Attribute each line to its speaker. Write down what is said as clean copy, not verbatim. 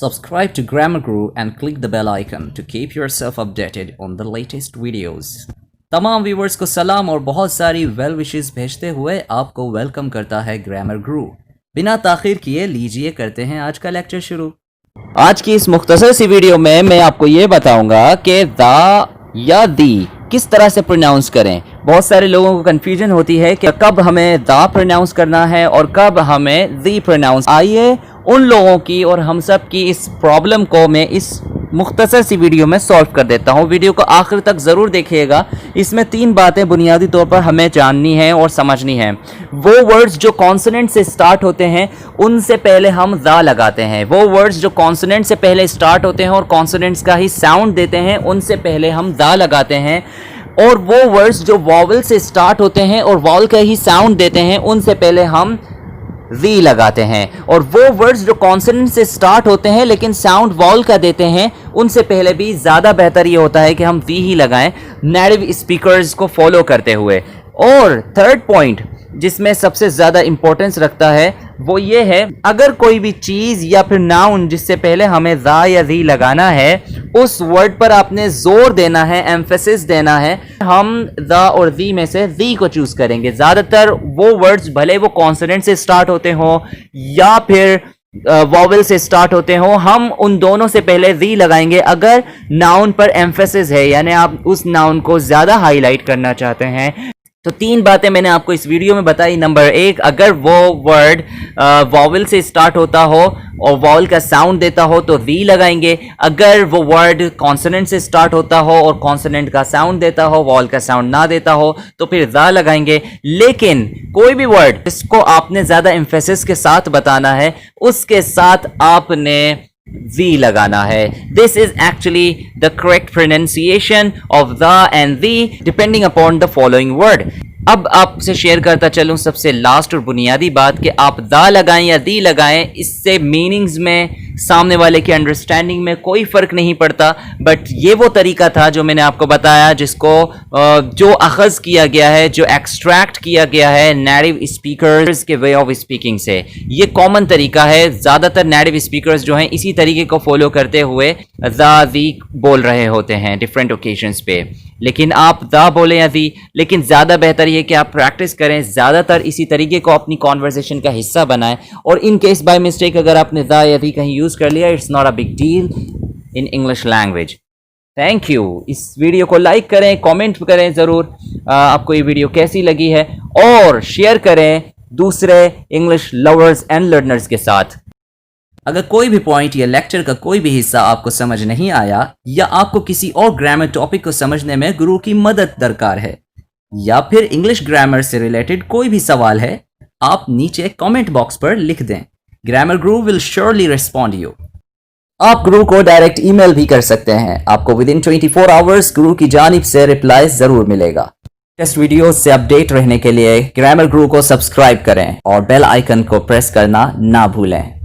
Speaker 1: Subscribe to Grammar Guru and click the bell icon to keep yourself updated on the latest videos. तमाम viewers को सलाम और बहुत सारी वेल विशेस भेजते हुए आपको वेलकम करता है ग्रामर गुरु। बिना ताखीर किए लीजिए करते हैं आज का लेक्चर शुरू। आज की इस मुख्तसर सी वीडियो में मैं आपको ये बताऊंगा कि दा या दी किस तरह से प्रोनाउंस करें। बहुत सारे लोगों को कंफ्यूजन होती है कि कब हमें दा प्रोनाउंस करना है और कब हमें दी प्रोनाउंस। आइए उन लोगों की और हम सब की इस प्रॉब्लम को मैं इस मुख्तसर सी वीडियो में सॉल्व कर देता हूँ। वीडियो को आखिर तक ज़रूर देखिएगा। इसमें 3 बातें बुनियादी तौर पर हमें जाननी है और समझनी है। वो वर्ड्स जो कॉन्सोनेंट से स्टार्ट होते हैं उनसे पहले हम दा लगाते हैं। वो वर्ड्स जो कॉन्सोनेंट से पहले स्टार्ट होते हैं और कॉन्सोनेंट्स का ही साउंड देते हैं उनसे पहले हम दा लगाते हैं। और वो वर्ड्स जो वॉवल से स्टार्ट होते हैं और वॉवल का ही साउंड देते हैं उनसे पहले हम वी लगाते हैं। और वो वर्ड्स जो कॉन्सोनेंट से स्टार्ट होते हैं लेकिन साउंड वॉवल का देते हैं उनसे पहले भी ज़्यादा बेहतर ये होता है कि हम वी ही लगाएं नेटिव स्पीकर्स को फॉलो करते हुए। और थर्ड पॉइंट जिसमें सबसे ज़्यादा इंपॉर्टेंस रखता है वो ये है, अगर कोई भी चीज़ या फिर नाउन जिससे पहले हमें दा या दी लगाना है उस वर्ड पर आपने जोर देना है, एम्फेसिस देना है। हम दा और दी में से दी को चूज करेंगे। ज़्यादातर वो वर्ड्स भले वो कॉन्सोनेंट से स्टार्ट होते हों या फिर वॉवल से स्टार्ट होते हो, हम उन दोनों से पहले दी लगाएंगे अगर नाउन पर एम्फेसिस है, यानी आप उस नाउन को ज़्यादा हाईलाइट करना चाहते हैं। तो 3 बातें मैंने आपको इस वीडियो में बताई। नंबर 1, अगर वो वर्ड वॉवल से स्टार्ट होता हो और वॉवल का साउंड देता हो तो वी लगाएंगे। अगर वो वर्ड कॉन्सोनेंट से स्टार्ट होता हो और कॉन्सोनेंट का साउंड देता हो, वॉवल का साउंड ना देता हो तो फिर दा लगाएंगे। लेकिन कोई भी वर्ड जिसको आपने ज़्यादा एम्फेसिस के साथ बताना है उसके साथ आपने वी लगाना है। This is actually the correct pronunciation of the and the depending upon the following word. अब आपसे शेयर करता चलूं सबसे लास्ट और बुनियादी बात कि आप दा लगाएं या दी लगाएं, इससे मीनिंग्स में सामने वाले की अंडरस्टैंडिंग में कोई फ़र्क नहीं पड़ता। बट ये वो तरीका था जो मैंने आपको बताया, जिसको जो अखज़ किया गया है, जो एक्सट्रैक्ट किया गया है नेटिव स्पीकर्स के वे ऑफ स्पीकिंग से। ये कॉमन तरीका है। ज़्यादातर नेटिव स्पीकर्स जो हैं इसी तरीके को फॉलो करते हुए दा दी बोल रहे होते हैं डिफरेंट ओकेजन्स पे। लेकिन आप दा बोलें या दी, लेकिन ज़्यादा बेहतर ये कि आप प्रैक्टिस करें, ज़्यादातर इसी तरीके को अपनी कॉन्वर्सेशन का हिस्सा बनाएं। और इन केस बाय मिस्टेक अगर आपने दा या दी कहीं यूज़ कर लिया, it's not a big deal in English language. Thank you. इस वीडियो को लाइक करें, कमेंट करें ज़रूर आपको ये वीडियो कैसी लगी है, और शेयर करें दूसरे इंग्लिश लवर्स एंड लर्नर्स के साथ। अगर कोई भी पॉइंट या लेक्चर का कोई भी हिस्सा आपको समझ नहीं आया या आपको किसी और ग्रामर टॉपिक को समझने में गुरु की मदद दरकार है या फिर इंग्लिश ग्रामर से रिलेटेड कोई भी सवाल है, आप नीचे कमेंट बॉक्स पर लिख दें। Grammar Guru will surely respond you. आप गुरु को डायरेक्ट ईमेल भी कर सकते हैं। आपको विद इन 24 आवर्स गुरु की जानिब से रिप्लाई जरूर मिलेगा। टेस्ट वीडियोस से अपडेट रहने के लिए ग्रामर गुरु को सब्सक्राइब करें और बेल आइकन को प्रेस करना ना भूलें।